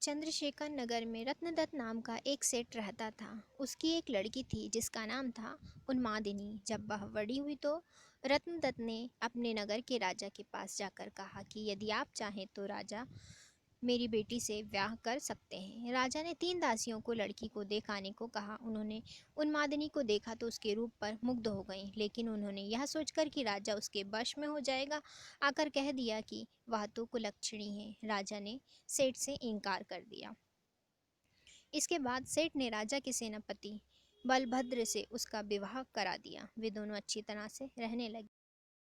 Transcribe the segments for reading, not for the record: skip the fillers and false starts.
चंद्रशेखर नगर में रत्नदत्त नाम का एक सेठ रहता था। उसकी एक लड़की थी जिसका नाम था उन्मादिनी। जब वह बड़ी हुई तो रत्नदत्त ने अपने नगर के राजा के पास जाकर कहा कि यदि आप चाहें तो राजा मेरी बेटी से ब्याह कर सकते हैं। राजा ने 3 दासियों को लड़की को दिखाने को कहा। उन्होंने उन्मादिनी को देखा तो उसके रूप पर मुग्ध हो गईं, लेकिन उन्होंने यह सोचकर कि राजा उसके वश में हो जाएगा आकर कह दिया कि वह तो कुलक्षणी है। राजा ने सेठ से इनकार कर दिया। इसके बाद सेठ ने राजा के सेनापति बलभद्र से उसका विवाह करा दिया। वे दोनों अच्छी तरह से रहने लगे।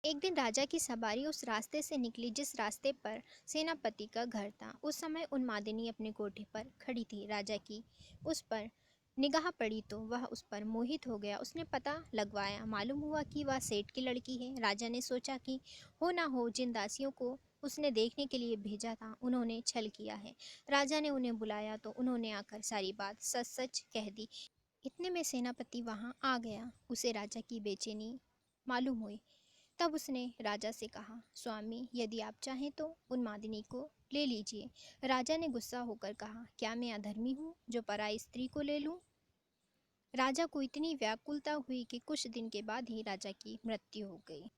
एक दिन राजा की सवारी उस रास्ते से निकली जिस रास्ते पर सेनापति का घर था। उस समय उन्मादिनी अपने कोठे पर खड़ी थी। राजा की उस पर निगाह पड़ी तो वह उस पर मोहित हो गया। उसने पता लगवाया, मालूम हुआ कि वह सेठ की लड़की है। राजा ने सोचा कि हो ना हो जिन दासियों को उसने देखने के लिए भेजा था उन्होंने छल किया है। राजा ने उन्हें बुलाया तो उन्होंने आकर सारी बात सच सच कह दी। इतने में सेनापति वहाँ आ गया। उसे राजा की बेचैनी मालूम हुई। तब उसने राजा से कहा, स्वामी यदि आप चाहें तो उन्मादिनी को ले लीजिए। राजा ने गुस्सा होकर कहा, क्या मैं अधर्मी हूँ जो पराई स्त्री को ले लूँ? राजा को इतनी व्याकुलता हुई कि कुछ दिन के बाद ही राजा की मृत्यु हो गई।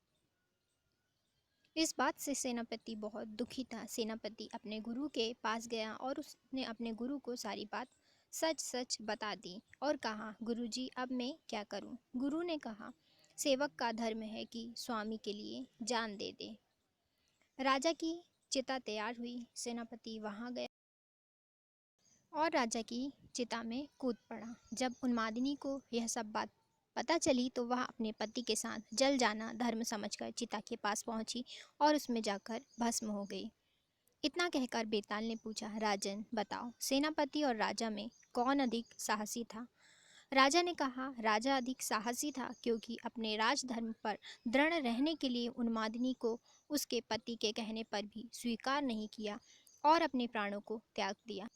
इस बात से सेनापति बहुत दुखी था। सेनापति अपने गुरु के पास गया और उसने अपने गुरु को सारी बात सच सच बता दी और कहा, गुरुजी अब मैं क्या करूं? गुरु ने कहा, सेवक का धर्म है कि स्वामी के लिए जान दे दे। राजा की चिता तैयार हुई। सेनापति वहां गया और राजा की चिता में कूद पड़ा। जब उन्मादिनी को यह सब बात पता चली तो वह अपने पति के साथ जल जाना धर्म समझकर चिता के पास पहुंची और उसमें जाकर भस्म हो गई। इतना कहकर बेताल ने पूछा, राजन बताओ सेनापति और राजा में कौन अधिक साहसी था? राजा ने कहा, राजा अधिक साहसी था क्योंकि अपने राजधर्म पर दृढ़ रहने के लिए उन्मादिनी को उसके पति के कहने पर भी स्वीकार नहीं किया और अपने प्राणों को त्याग दिया।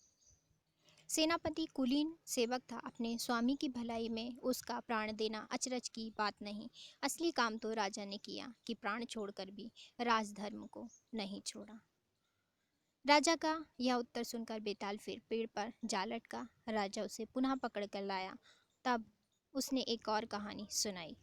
सेनापति कुलीन सेवक था। अपने स्वामी की भलाई में उसका प्राण देना अचरज की बात नहीं। असली काम तो राजा ने किया कि प्राण छोड़कर भी राजधर्म को नहीं छोड़ा। राजा का यह उत्तर सुनकर बेताल फिर पेड़ पर जा लटका। राजा उसे पुनः पकड़ कर लाया। तब उसने एक और कहानी सुनाई।